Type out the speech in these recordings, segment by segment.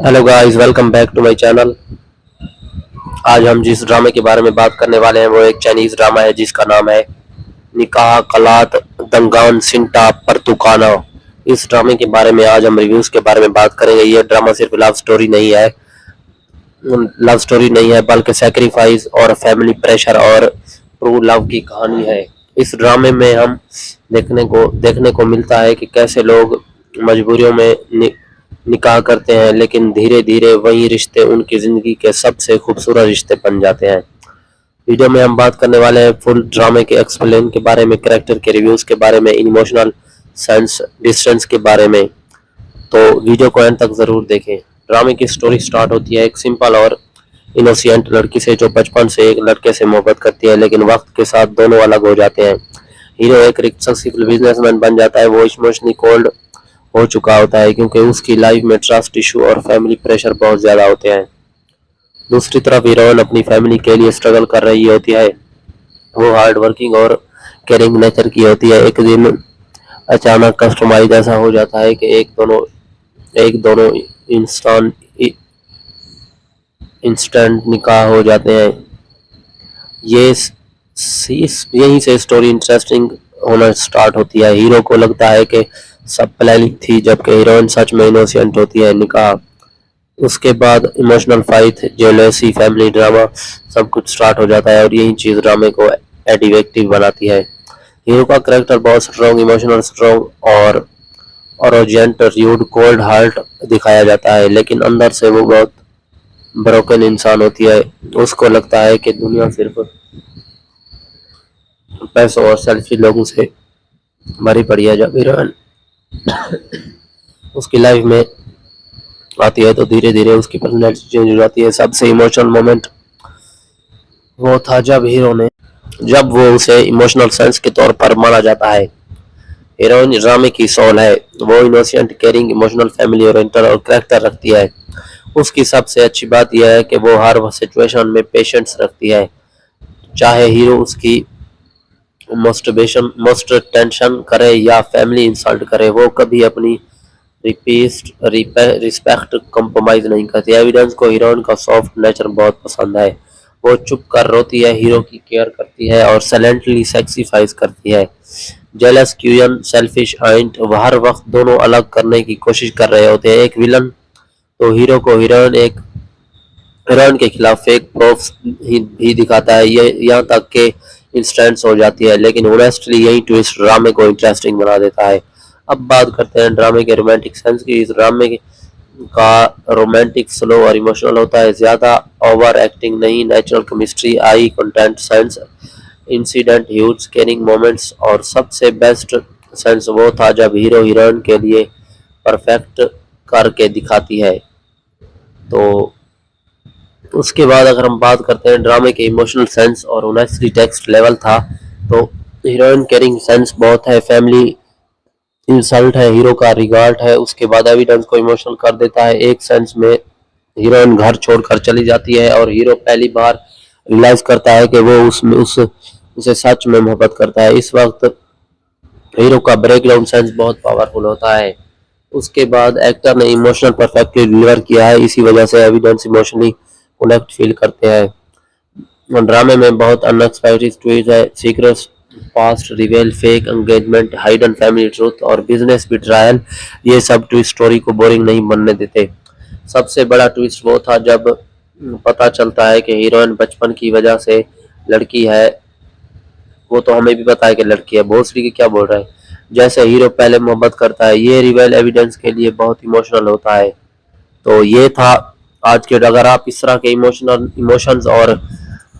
Hello guys, welcome back to my channel. आज हम जिस ड्रामे के बारे में बात करने वाले हैं वो एक चाइनीज ड्रामा है जिसका नाम है निकाह कलात दंगान सिंटा परतुकाना। इस ड्रामे के बारे में आज हम रिव्यूज के बारे में बात करेंगे। ये ड्रामा सिर्फ लव स्टोरी नहीं है बल्कि सेक्रीफाइस और फैमिली प्रेशर और ट्रू लव की कहानी है। इस ड्रामे में हम देखने को मिलता है कि कैसे लोग मजबूरियों में निकाह करते हैं, लेकिन धीरे धीरे वही रिश्ते उनकी जिंदगी के सबसे खूबसूरत रिश्ते बन जाते हैं। वीडियो में हम बात करने वाले हैं फुल ड्रामे के एक्सप्लेन के बारे में, कैरेक्टर के रिव्यूज के बारे में, इमोशनल सेंस डिस्टेंस के बारे में। तो वीडियो को एंड तक जरूर देखें। ड्रामे की स्टोरी स्टार्ट होती है एक सिंपल और इनोसेंट लड़की से जो बचपन से एक लड़के से मोहब्बत करती है, लेकिन वक्त के साथ दोनों अलग हो जाते हैं। हीरो एक सक्सेसफुल बिजनेसमैन बन जाता है। वो इमोशनली कोल्ड हो चुका होता है क्योंकि उसकी लाइफ में ट्रस्ट इशू और फैमिली प्रेशर बहुत ज्यादा होते हैं। दूसरी तरफ हीरोइन अपनी फैमिली के लिए स्ट्रगल कर रही होती है। वो हार्ड वर्किंग और केयरिंग नेचर की होती है। एक दिन अचानक कस्टमाइज ऐसा हो जाता है कि एक दोनों इंस्टेंट इंस्टेंट निकाह हो जाते हैं। ये यहीं से स्टोरी इंटरेस्टिंग होना स्टार्ट होती है। हीरो को लगता है कि सब प्लानिंग थी, जबकि हीरोइन सच में इनोसेंट होती है। निकाह उसके बाद emotional fight, jealousy, family drama सब कुछ स्टार्ट हो जाता है और यही चीज ड्रामे को एडिक्टिव बनाती है। हीरो का करेक्टर बहुत स्ट्रॉन्ग, इमोशनल स्ट्रॉन्ग और जेंट र्यूड कोल्ड हार्ट दिखाया जाता है, लेकिन अंदर से वो बहुत ब्रोकन इंसान होती है। उसको लगता है कि दुनिया सिर्फ पैसों और सेल्फी लोगों से भरी पड़ी है। जब हीरोइन उसकी लाइफ में आती है तो धीरे धीरे उसकी पर्सनैलिटी चेंज हो जाती है। सबसे इमोशनल मोमेंट वो था जब वो उसे इमोशनल सेंस के तौर पर माना जाता है। हीरोइन ड्रामे की सोल है। वो innocent, caring, emotional, family oriented और करेक्टर रखती है। उसकी सबसे अच्छी बात यह है कि वो हर सिचुएशन में पेशेंस रखती है। चाहे हीरो उसकी मोस्ट टेंशन करे या फैमिली इंसल्ट करे, वो कभी अपनी रिस्पेक्ट कंप्रोमाइज नहीं करती। एविडेंस को हीरोइन का सॉफ्ट नेचर बहुत पसंद है। वो चुप कर रोती है, हीरो की केयर करती है और साइलेंटली सेक्रीफाइस करती है। जेलस, क्यूरियन, सेल्फिश आइंट हर वक्त दोनों अलग करने की कोशिश कर रहे होते हैं। एक विलन तो हीरो को हीरोइन के खिलाफ फेक प्रूफ्स भी दिखाता है, ये यहाँ तक के इंस्टेंट्स हो जाती है, लेकिन ऑनेस्टली यही ट्विस्ट ड्रामे को इंटरेस्टिंग बना देता है। अब बात करते हैं ड्रामे के रोमांटिक सेंस की। इस ड्रामे का रोमांटिक स्लो और इमोशनल होता है, ज्यादा ओवर एक्टिंग नहीं, natural chemistry, eye contact scenes, incident, huge caring moments और सबसे बेस्ट सेंस वो था जब हीरो हीरोइन के लिए परफेक्ट करके दिखाती है। तो उसके बाद अगर हम बात करते हैं ड्रामे के इमोशनल सेंस और ऑनेस्टली टेक्स्ट लेवल था, तो हीरोइन केयरिंग सेंस बहुत है, फैमिली इंसल्ट है, हीरो का रिगार्ड है। उसके बाद एविडेंस को इमोशनल कर देता है। एक सेंस में हीरोइन घर छोड़कर चली जाती है और हीरो पहली बार रियलाइज करता है कि वो उसे सच में मोहब्बत करता है। इस वक्त हीरो का ब्रेकडाउन सेंस बहुत पावरफुल होता है। उसके बाद एक्टर ने इमोशनल परफेक्टली डिलीवर किया है, इसी वजह से एविडेंस इमोशनली कनेक्ट फील करते हैं। ड्रामे में बहुत अनएक्सपेक्टेड ट्विस्ट है, secrets past reveal, fake engagement, hidden family truth और बिजनेस बिट्रायल। ये सब ट्विस्ट स्टोरी को बोरिंग नहीं बनने देते। सबसे बड़ा ट्विस्ट वो था जब पता चलता है कि हीरोइन बचपन की वजह से लड़की है। वो तो हमें भी पता है कि लड़की है, भोसड़ी की क्या बोल रहा है, जैसे हीरो पहले मोहब्बत करता है। ये रिवेल एविडेंस के लिए बहुत इमोशनल होता है। तो ये था आज के। अगर आप इस तरह के इमोशंस और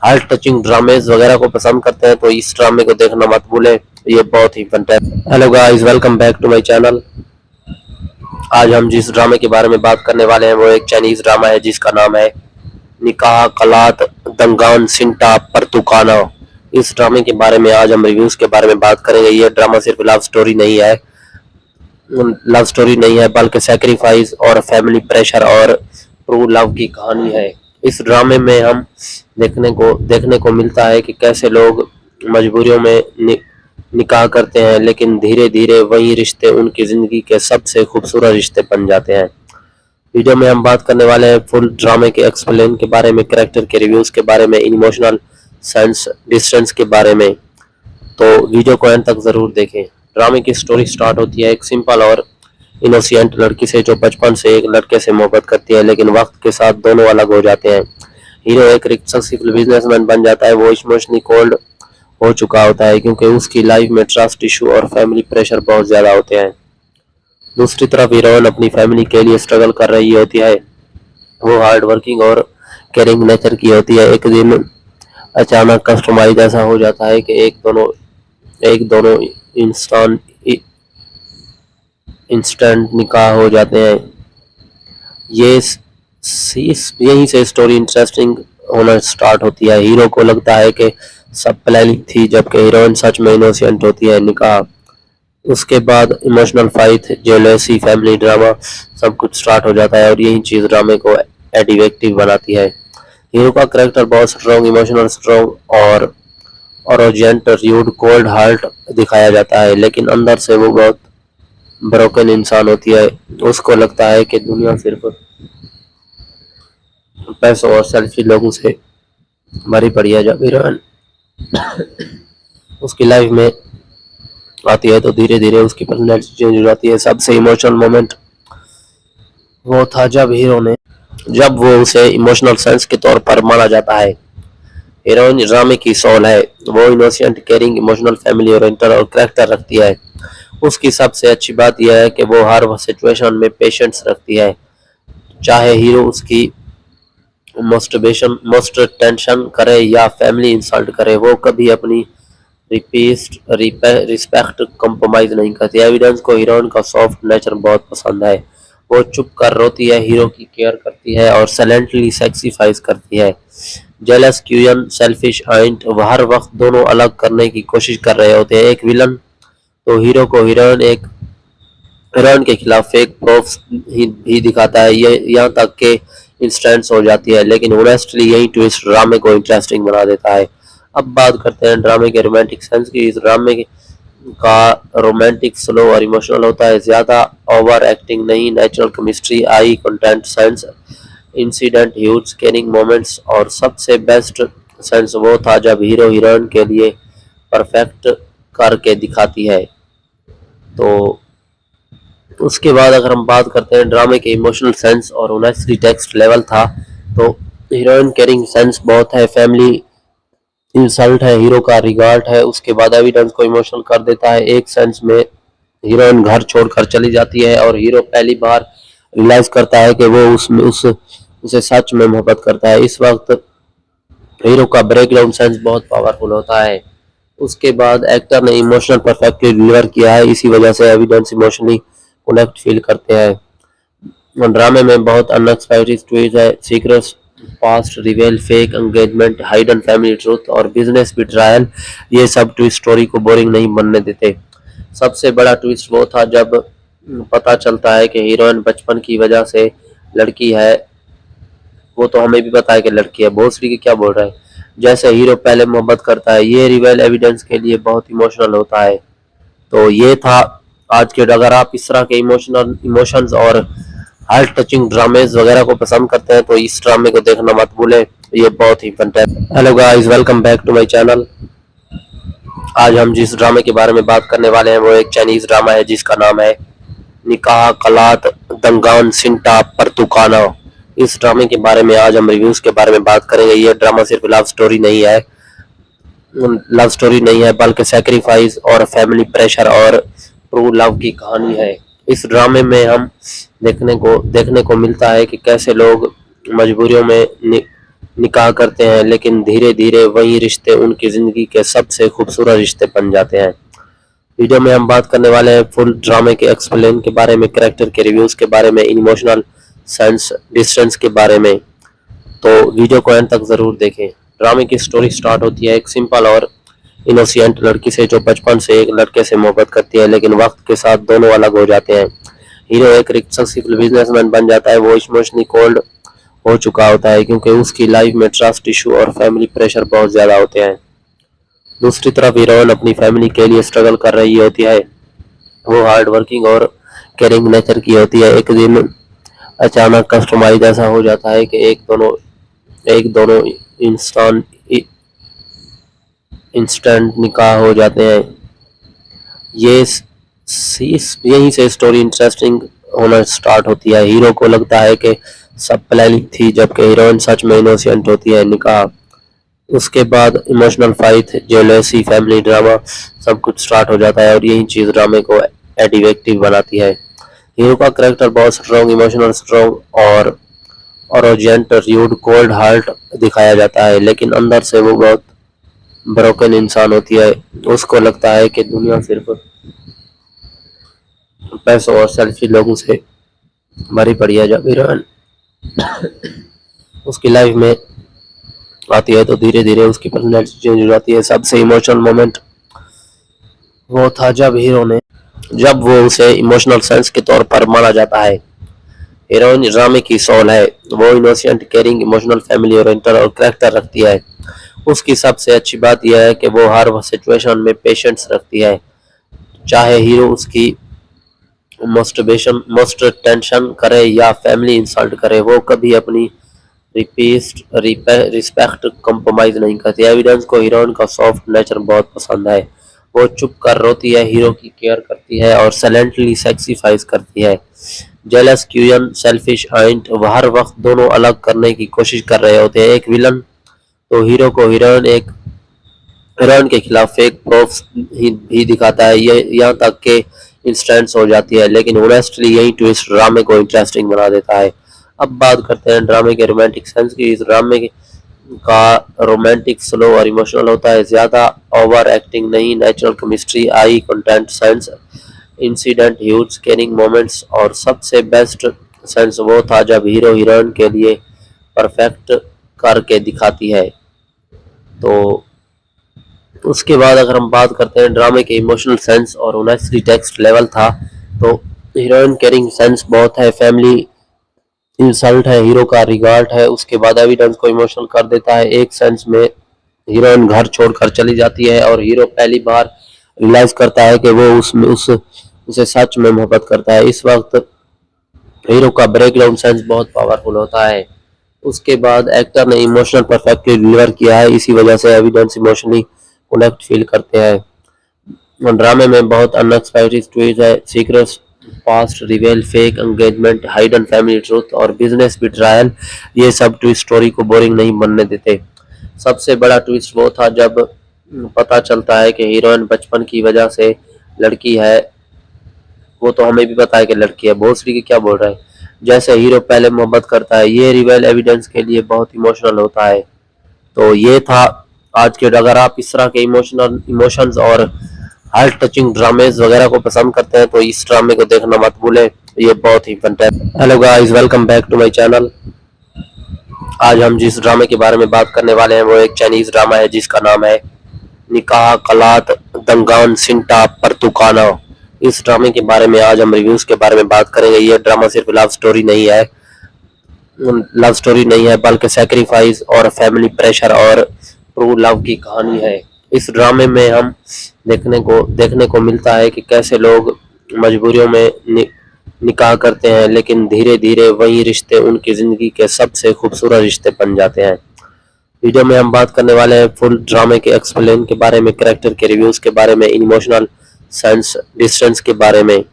हार्ट टचिंग ड्रामेज वगैरह को पसंद करते हैं तो इस ड्रामे को देखना मत भूलें, ये बहुत ही fantastic. Hello guys, welcome back to my channel. आज हम जिस ड्रामे के बारे में बात करने वाले हैं वो एक चाइनीज ड्रामा है जिसका नाम है निकाह कलात दंगान सिंटा परतुकाना। इस ड्रामे के बारे में आज हम रिव्यूज के बारे में बात करेंगे। ये ड्रामा सिर्फ लव स्टोरी नहीं है बल्कि सेक्रीफाइस और फैमिली प्रेशर और ट्रू लव की कहानी है। इस ड्रामे में हम देखने को मिलता है कि कैसे लोग मजबूरियों में निकाह करते हैं, लेकिन धीरे धीरे वही रिश्ते उनकी जिंदगी के सबसे खूबसूरत रिश्ते बन जाते हैं। वीडियो में हम बात करने वाले हैं फुल ड्रामे के एक्सप्लेन के बारे में, कैरेक्टर के रिव्यूज के बारे में, इमोशनल सेंस डिस्टेंस के बारे में। तो वीडियो को एंड तक जरूर देखें। ड्रामे की स्टोरी स्टार्ट होती है एक सिंपल और इनोसेंट लड़की से जो बचपन से एक लड़के से मोहब्बत करती है, लेकिन वक्त के साथ दोनों अलग हो जाते हैं। हीरो एक सक्सेसफुल बिजनेसमैन बन जाता है। वो इमोशनली कोल्ड हो चुका होता है क्योंकि उसकी लाइफ में ट्रस्ट इशू और फैमिली प्रेशर बहुत ज्यादा होते हैं। दूसरी तरफ हीरोइन अपनी फैमिली के लिए स्ट्रगल कर रही होती है। वो हार्ड वर्किंग और केयरिंग नेचर की होती है। एक दिन अचानक कस्टमाइज ऐसा हो जाता है कि एक दोनों इंसान इंस्टेंट निकाह हो जाते हैं। ये यहीं से स्टोरी इंटरेस्टिंग होना स्टार्ट होती है। हीरो को लगता है कि सब प्लानिंग थी, जबकि हीरोइन सच में इनोसेंट होती है। निकाह, उसके बाद emotional fight, jealousy, family drama, सब कुछ स्टार्ट हो जाता है और यही चीज ड्रामे को एडिक्टिव बनाती है। हीरो का कैरेक्टर बहुत स्ट्रॉन्ग, इमोशनल स्ट्रॉन्ग और जेंट, र्यूड, कोल्ड हार्ट दिखाया जाता है, लेकिन अंदर से वो बहुत ब्रोकन इंसान होती है। उसको लगता है कि दुनिया सिर्फ पैसों और सेल्फी लोगों से भरी पड़ी है। जब हीरोइन उसकी लाइफ में आती है तो धीरे धीरे उसकी पर्सनैलिटी चेंज हो जाती है। सबसे इमोशनल मोमेंट वो था जब वो उसे इमोशनल सेंस के तौर पर माना जाता है। हीरोइन ड्रामे की सोल है। वो innocent, caring, emotional, family oriented और कैरेक्टर रखती है। उसकी सबसे अच्छी बात यह है कि वो हर सिचुएशन में पेशेंस रखती है। चाहे हीरो उसकी मोस्ट टेंशन करे या फैमिली इंसल्ट करे, वो कभी अपनी रिस्पेक्ट कंप्रोमाइज नहीं करती। एविडेंस को हीरोइन का सॉफ्ट नेचर बहुत पसंद है। वो चुप कर रोती है, हीरो की केयर करती है और साइलेंटली सेक्रीफाइस करती है। जेलस, क्यूरियस, सेल्फिश एंड हर वक्त दोनों अलग करने की कोशिश कर रहे होते हैं। एक विलन तो हीरो को हीरोइन के खिलाफ फेक प्रूफ्स ही दिखाता है, ये यहाँ तक के इंस्टेंट्स हो जाती है, लेकिन ऑनेस्टली यही ट्विस्ट ड्रामे को इंटरेस्टिंग बना देता है। अब बात करते हैं ड्रामे के रोमांटिक सेंस की। इस ड्रामे का रोमांटिक स्लो और इमोशनल होता है, ज्यादा ओवर एक्टिंग नहीं, natural chemistry, eye contact, scenes incident, huge caring moments और सबसे बेस्ट सेंस वो था जब हीरो हीरोइन के लिए परफेक्ट करके दिखाती है। तो उसके बाद अगर हम बात करते हैं ड्रामे के इमोशनल सेंस और ऑनेस्टली टेक्स्ट लेवल था, तो हीरोइन केयरिंग सेंस बहुत है, फैमिली इंसल्ट है, हीरो का रिगार्ड है। उसके बाद एविडेंस को इमोशनल कर देता है। एक सेंस में हीरोइन घर छोड़कर चली जाती है और हीरो पहली बार रियलाइज करता है कि वो उसे सच में मोहब्बत करता है। इस वक्त हीरो का ब्रेकडाउन सेंस बहुत पावरफुल होता है। उसके बाद एक्टर ने इमोशनल परफेक्टली डिलीवर किया है, इसी वजह से एविडेंस इमोशनली कनेक्ट फील करते हैं। ड्रामे में बहुत अनएक्सपेक्टेड ट्विस्ट है, secrets past reveal, fake engagement, hidden family truth और बिजनेस बिट्रायल। ये सब ट्विस्ट स्टोरी को बोरिंग नहीं बनने देते। सबसे बड़ा ट्विस्ट वो था जब पता चलता है कि हीरोइन बचपन की वजह से लड़की है। वो तो हमें भी पता है कि लड़की है, भोसड़ी की क्या बोल रहा है। जैसे हीरो पहले मोहब्बत करता है, ये रिवेल एविडेंस के लिए बहुत इमोशनल होता है। तो ये था आज के। अगर आप इस तरह के इमोशंस और हार्ट टचिंग ड्रामेज वगैरह को पसंद करते हैं तो इस ड्रामे को देखना मत भूलें, ये बहुत ही fantastic. Hello guys, welcome back to my channel. आज हम जिस ड्रामे के बारे में बात करने वाले हैं वो एक चाइनीज ड्रामा है जिसका नाम है निकाह कलात दंगान सिंटा परतुकाना। इस ड्रामे के बारे में आज हम रिव्यूज के बारे में बात करेंगे। ये ड्रामा सिर्फ लव स्टोरी नहीं है बल्कि सैक्रिफाइस और फैमिली प्रेशर और ट्रू लव की कहानी है। इस ड्रामे में हम देखने को मिलता है कि कैसे लोग मजबूरियों में निकाह करते हैं, लेकिन धीरे धीरे वही रिश्ते उनकी जिंदगी के सबसे खूबसूरत रिश्ते बन जाते हैं। वीडियो में हम बात करने वाले हैं फुल ड्रामे के एक्सप्लेन के बारे में, कैरेक्टर के रिव्यूज के बारे में, इमोशनल सेंस डिस्टेंस के बारे में। तो वीडियो को एंड तक जरूर देखें। ड्रामे की स्टोरी स्टार्ट होती है एक सिंपल और इनोसेंट लड़की से जो बचपन से एक लड़के से मोहब्बत करती है, लेकिन वक्त के साथ दोनों अलग हो जाते हैं। हीरो एक सक्सेसफुल बिजनेसमैन बन जाता है। वो इमोशनली कोल्ड हो चुका होता है क्योंकि उसकी लाइफ में ट्रस्ट इशू और फैमिली प्रेशर बहुत ज्यादा होते हैं। दूसरी तरफ हीरोइन अपनी फैमिली के लिए स्ट्रगल कर रही होती है। वो हार्ड वर्किंग और केयरिंग नेचर की होती है। एक दिन अचानक कस्टमाइज ऐसा हो जाता है कि एक दोनों इंसान इंस्टेंट निकाह हो जाते हैं। ये यहीं से स्टोरी इंटरेस्टिंग होना स्टार्ट होती है। हीरो को लगता है कि सब प्लानिंग थी, जबकि हीरोइन सच में इनोसेंट होती है। निकाह, उसके बाद emotional fight, jealousy, family drama, सब कुछ स्टार्ट हो जाता है और यही चीज ड्रामे को एडिक्टिव बनाती है। हीरो का करेक्टर बहुत स्ट्रॉन्ग, इमोशनल स्ट्रॉन्ग और ओजेंट, र्यूड, कोल्ड हार्ट दिखाया जाता है, लेकिन अंदर से वो बहुत ब्रोकन इंसान होती है। उसको लगता है कि दुनिया सिर्फ पैसों और सेल्फी लोगों से भरी पड़ी है। जब हीरोइन उसकी लाइफ में आती है तो धीरे धीरे उसकी पर्सनैलिटी चेंज हो जाती है। सबसे इमोशनल मोमेंट वो था जब वो उसे इमोशनल सेंस के तौर पर माना जाता है। हीरोइन ड्रामे की सोल है। वो innocent, caring, emotional, family oriented और करेक्टर रखती है। उसकी सबसे अच्छी बात यह है कि वो हर सिचुएशन में पेशेंस रखती है। चाहे हीरो उसकी मोस्ट टेंशन करे या फैमिली इंसल्ट करे, वो कभी अपनी रिस्पेक्ट कंप्रोमाइज नहीं करती। एविडेंस को हीरोइन का सॉफ्ट नेचर बहुत पसंद है। वो चुप कर रोती है, हीरो की केयर करती है और साइलेंटली सेक्रीफाइस करती है। जेलस, क्यूरियन, सेल्फिश आइंट हर वक्त दोनों अलग करने की कोशिश कर रहे होते हैं। एक विलन तो हीरो को हीरोइन के खिलाफ फेक प्रूफ्स भी दिखाता है, ये यहाँ तक के इंस्टेंट्स हो जाती है, लेकिन ऑनेस्टली यही ट्विस्ट ड्रामे को इंटरेस्टिंग बना देता है। अब बात करते हैं ड्रामे के रोमांटिक सेंस की। इस ड्रामे का रोमांटिक स्लो और इमोशनल होता है, ज्यादा ओवर एक्टिंग नहीं, natural chemistry, eye contact, scenes, incident, huge caring moments और सबसे बेस्ट सेंस वो था जब हीरो हीरोइन के लिए परफेक्ट करके दिखाती है। तो उसके बाद अगर हम बात करते हैं ड्रामे के इमोशनल सेंस और ऑनेस्टली टेक्स्ट लेवल था, तो हीरोइन केयरिंग सेंस बहुत है, फैमिली इंसल्ट है, हीरो का रिगार्ड है। उसके बाद एविडेंस को इमोशनल कर देता है। एक सेंस में हीरोइन घर छोड़कर चली जाती है और हीरो पहली बार रियलाइज करता है कि वो उसे सच में मोहब्बत करता है। इस वक्त हीरो का ब्रेकडाउन सेंस बहुत पावरफुल होता है। उसके बाद एक्टर ने इमोशनल परफेक्टली डिलीवर किया है, इसी वजह से एविडेंस इमोशनली कनेक्ट फील करते हैं। ड्रामे में बहुत अनएक्सपेक्टेड ट्विस्ट है, secrets past reveal, fake engagement, hidden family truth और बिजनेस बिट्रायल, ये सब ट्विस्ट स्टोरी को बोरिंग नहीं बनने देते। सबसे बड़ा ट्विस्ट वो था जब पता चलता है कि हीरोइन बचपन की वजह से लड़की है। वो तो हमें भी पता है कि लड़की है, भोसड़ी की क्या बोल रहा है। जैसे हीरो पहले मोहब्बत करता है, ये रिवेल एविडेंस के लिए बहुत इमोशनल होता है। तो ये था आज के। अगर आप इस तरह के इमोशंस और हार्ट टचिंग ड्रामेज वगैरह को पसंद करते हैं तो इस ड्रामे को देखना मत भूलें, ये बहुत ही fantastic. Hello guys, welcome back to my channel. आज हम जिस ड्रामे के बारे में बात करने वाले हैं वो एक चाइनीज ड्रामा है जिसका नाम है निकाह कलात दंगान सिंटा परतुकाना। इस ड्रामे के बारे में आज हम रिव्यूज के बारे में बात करेंगे। ये ड्रामा सिर्फ लव स्टोरी नहीं है बल्कि सैक्रिफाइस और फैमिली प्रेशर और ट्रू लव की कहानी है। इस ड्रामे में हम देखने को मिलता है कि कैसे लोग मजबूरियों में निकाह करते हैं, लेकिन धीरे धीरे वही रिश्ते उनकी जिंदगी के सबसे खूबसूरत रिश्ते बन जाते हैं। वीडियो में हम बात करने वाले हैं फुल ड्रामे के एक्सप्लेन के बारे में, कैरेक्टर के रिव्यूज के बारे में, इमोशनल सेंस डिस्टेंस के बारे में।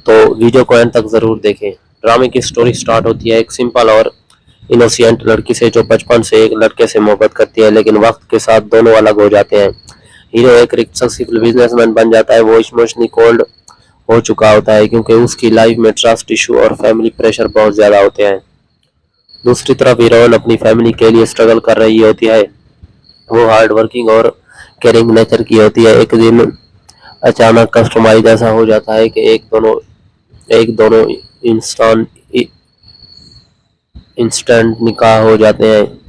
तो वीडियो को एंड तक जरूर देखें। ड्रामे की स्टोरी स्टार्ट होती है एक सिंपल और इनोसेंट लड़की से जो बचपन से एक लड़के से मोहब्बत करती है, लेकिन वक्त के साथ दोनों अलग हो जाते हैं। हीरो एक सक्सेसफुल बिजनेसमैन बन जाता है। वो इमोशनली कोल्ड हो चुका होता है क्योंकि उसकी लाइफ में ट्रस्ट इशू और फैमिली प्रेशर बहुत ज्यादा होते हैं। दूसरी तरफ हीरोइन अपनी फैमिली के लिए स्ट्रगल कर रही होती है। वो हार्ड वर्किंग और केयरिंग नेचर की होती है। एक दिन अचानक कस्टमाइज ऐसा हो जाता है कि एक दोनों इंसान इंस्टेंट निकाह हो जाते हैं।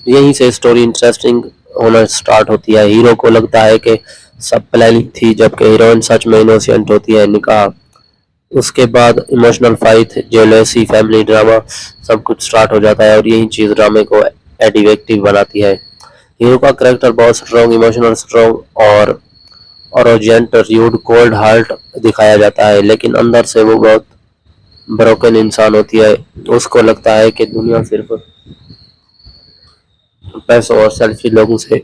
यहीं से स्टोरी इंटरेस्टिंग होना स्टार्ट होती है। हीरो को लगता है कि सब प्लानिंग थी, जबकि हीरोइन सच में इनोसेंट होती है। निकाह, उसके बाद emotional fight, jealousy, family drama, सब कुछ स्टार्ट हो जाता है और यही चीज ड्रामे को एडिक्टिव बनाती है। हीरो का करेक्टर बहुत strong, emotional strong arrogant, rude, cold heart दिखाया जाता है, लेकिन अंदर से वो बहुत ब्रोकन इंसान होती है। उसको लगता है कि दुनिया सिर्फ पैसों और सेल्फी लोगों से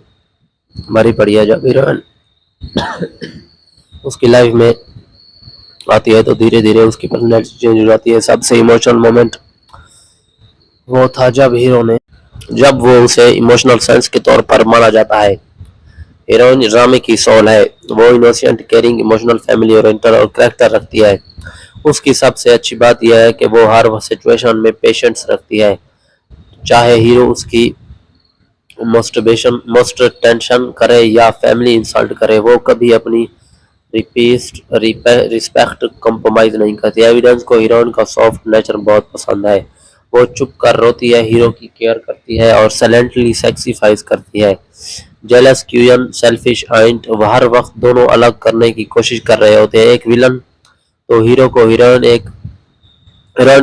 भरी पड़ी है। जब हीरोइन उसकी लाइफ में आती है तो धीरे धीरे उसकी पर्सनैलिटी चेंज हो जाती है। सबसे इमोशनल मोमेंट वो था जब वो उसे इमोशनल सेंस के तौर पर माना जाता है। हीरोइन ड्रामे की सोल है। वो innocent, caring, emotional, family oriented और करेक्टर रखती है। उसकी सबसे अच्छी बात यह है कि वो हर सिचुएशन में पेशेंस रखती है। चाहे हीरो उसकी मोस्ट टेंशन करे या फैमिली इंसल्ट करे, वो कभी अपनी रिस्पेक्ट कंप्रोमाइज नहीं करती। एविडेंस को हीरोइन का सॉफ्ट नेचर बहुत पसंद है। वो चुप कर रोती है, हीरो की केयर करती है और साइलेंटली सेक्रीफाइस करती है। जेलस, क्यूरियन, सेल्फिश एंड हर वक्त दोनों अलग करने की कोशिश कर रहे होते हैं। एक विलन तो हीरो को हीरोइन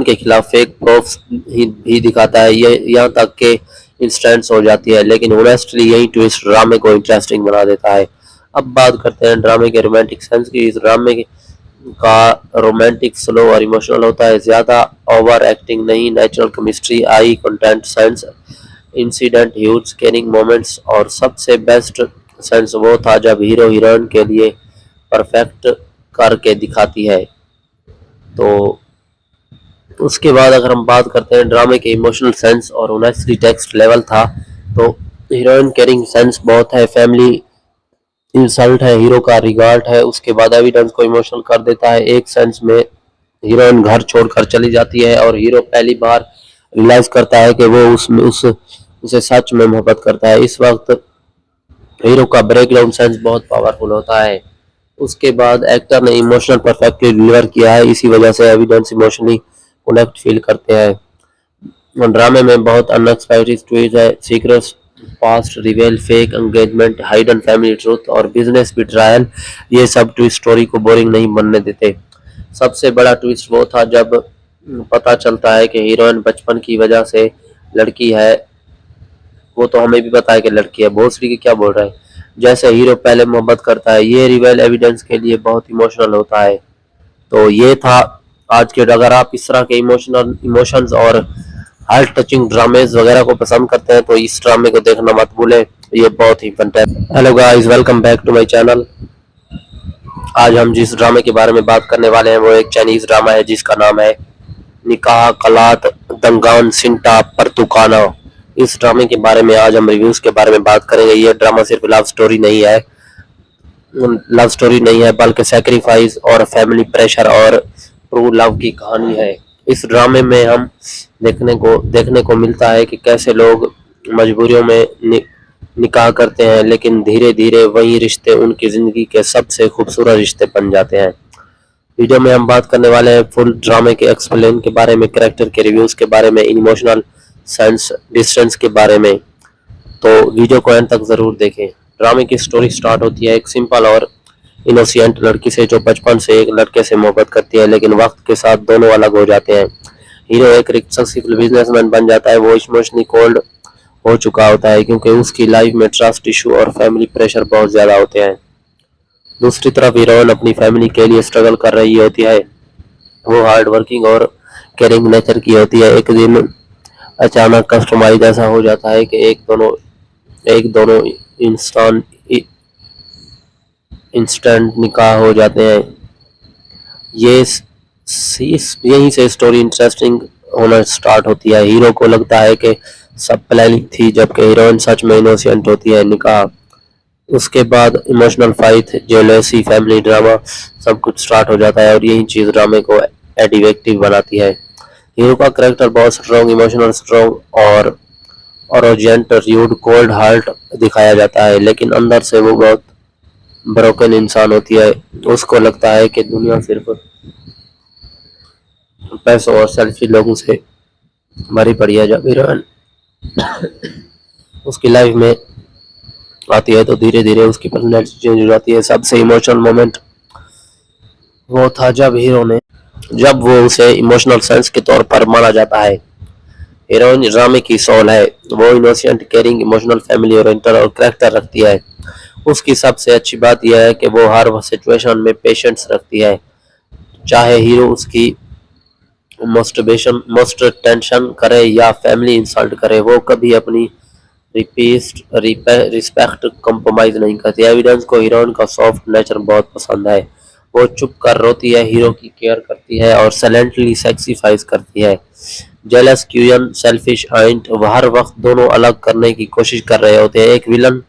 के खिलाफ फेक प्रूफ्स भी दिखाता है, ये यहाँ तक के इंस्टेंट्स हो जाती है, लेकिन ऑनेस्टली यही ट्विस्ट ड्रामे को इंटरेस्टिंग बना देता है। अब बात करते हैं ड्रामे के रोमांटिक सेंस की। इस ड्रामे का रोमांटिक स्लो और इमोशनल होता है, ज्यादा ओवर एक्टिंग नहीं, natural chemistry, eye contact, scenes incident, huge caring moments और सबसे बेस्ट सेंस वो था जब हीरो हीरोइन के लिए परफेक्ट करके दिखाती है। तो उसके बाद अगर हम बात करते हैं ड्रामे के इमोशनल सेंस और ऑनेस्टली टेक्स्ट लेवल था, तो हीरोइन केयरिंग सेंस बहुत है, फैमिली इंसल्ट है, हीरो का रिगार्ड है। उसके बाद एविडेंस को इमोशनल कर देता है। एक सेंस में हीरोइन घर छोड़कर चली जाती है और हीरो पहली बार रियलाइज करता है कि वो उसे सच में मोहब्बत करता है। इस वक्त हीरो का ब्रेकडाउन सेंस बहुत पावरफुल होता है। उसके बाद एक्टर ने इमोशनल परफेक्टली डिलीवर किया है, इसी वजह से एविडेंस इमोशनली कनेक्ट फील करते हैं। ड्रामे में बहुत अनएक्सपेक्टेड ट्विस्ट है, secrets past reveal, fake engagement, hidden family truth और बिजनेस बिट्रायल। ये सब ट्विस्ट स्टोरी को बोरिंग नहीं बनने देते। सबसे बड़ा ट्विस्ट वो था जब पता चलता है कि हीरोइन बचपन की वजह से लड़की है। वो तो हमें भी पता है कि लड़की है, भोसड़ी की क्या बोल रहा है। जैसे हीरो पहले मोहब्बत करता है, ये रिवेल एविडेंस के लिए बहुत इमोशनल होता है। तो ये था आज के। अगर आप इस तरह के इमोशंस और हार्ट टचिंग ड्रामेज वगैरह को पसंद करते हैं तो इस ड्रामे को देखना मत भूलें, ये बहुत ही fantastic. Hello guys, welcome back to my channel. आज हम जिस ड्रामे के बारे में बात करने वाले हैं वो एक चाइनीज ड्रामा है जिसका नाम है निकाह कलात दंगान सिंटा परतुकाना। इस ड्रामे के बारे में आज हम रिव्यूज के बारे में बात करेंगे। ये ड्रामा सिर्फ लव स्टोरी नहीं है बल्कि सैक्रिफाइस और फैमिली प्रेशर और ट्रू लव की कहानी है। इस ड्रामे में हम देखने को मिलता है कि कैसे लोग मजबूरियों में निकाह करते हैं, लेकिन धीरे धीरे वही रिश्ते उनकी जिंदगी के सबसे खूबसूरत रिश्ते बन जाते हैं। वीडियो में हम बात करने वाले हैं फुल ड्रामे के एक्सप्लेन के बारे में, कैरेक्टर के रिव्यूज के बारे में, इमोशनल सेंस डिस्टेंस के बारे में। तो वीडियो को एंड तक जरूर देखें। ड्रामे की स्टोरी स्टार्ट होती है एक सिंपल और इनोसेंट लड़की से जो बचपन से एक लड़के से मोहब्बत करती है, लेकिन वक्त के साथ दोनों अलग हो जाते हैं। हीरो एक सक्सेसफुल बिजनेसमैन बन जाता है। वो इमोशनली कोल्ड हो चुका होता है क्योंकि उसकी लाइफ में ट्रस्ट इशू और फैमिली प्रेशर बहुत ज्यादा होते हैं। दूसरी तरफ हीरोइन अपनी फैमिली के लिए स्ट्रगल कर रही होती है। वो हार्ड वर्किंग और केयरिंग नेचर की होती है। एक दिन अचानक कस्टमाइज ऐसा हो जाता है कि एक दोनों इंस्टेंट निकाह हो जाते हैं। यहीं से स्टोरी इंटरेस्टिंग होना स्टार्ट होती है। हीरो को लगता है कि सब प्लानिंग थी, जबकि हीरोइन सच में इनोसेंट होती है। निकाह, उसके बाद emotional fight, jealousy, family drama, सब कुछ स्टार्ट हो जाता है और यही चीज ड्रामे को एडिक्टिव बनाती है। हीरो का कैरेक्टर बहुत स्ट्रॉन्ग, इमोशनल स्ट्रॉन्ग और अरोजेंट, रूड, कोल्ड हार्ट दिखाया जाता है, लेकिन अंदर से वो बहुत ब्रोकन इंसान होती है। उसको लगता है कि दुनिया सिर्फ पैसों और सेल्फी लोगों से भरी पड़ी है। जब हीरोइन उसकी लाइफ में आती है तो धीरे धीरे उसकी पर्सनैलिटी चेंज हो जाती है। सबसे इमोशनल मोमेंट वो था जब वो उसे इमोशनल सेंस के तौर पर माना जाता है। हीरोइन ड्रामे की सोल है। वो innocent, caring, emotional, family oriented और करेक्टर रखती है। उसकी सबसे अच्छी बात यह है कि वो हर सिचुएशन में पेशेंस रखती है। चाहे हीरो उसकी मोस्ट टेंशन करे या फैमिली इंसल्ट करे, वो कभी अपनी रिस्पेक्ट कंप्रोमाइज नहीं करती। एविडेंस को हीरोइन का सॉफ्ट नेचर बहुत पसंद है। वो चुप कर रोती है, हीरो की केयर करती है और साइलेंटली सेक्रीफाइस करती है। जेलस, क्यूयन, सेल्फिश, आइंट हर वक्त दोनों अलग करने की कोशिश कर रहे होते हैं। एक विलन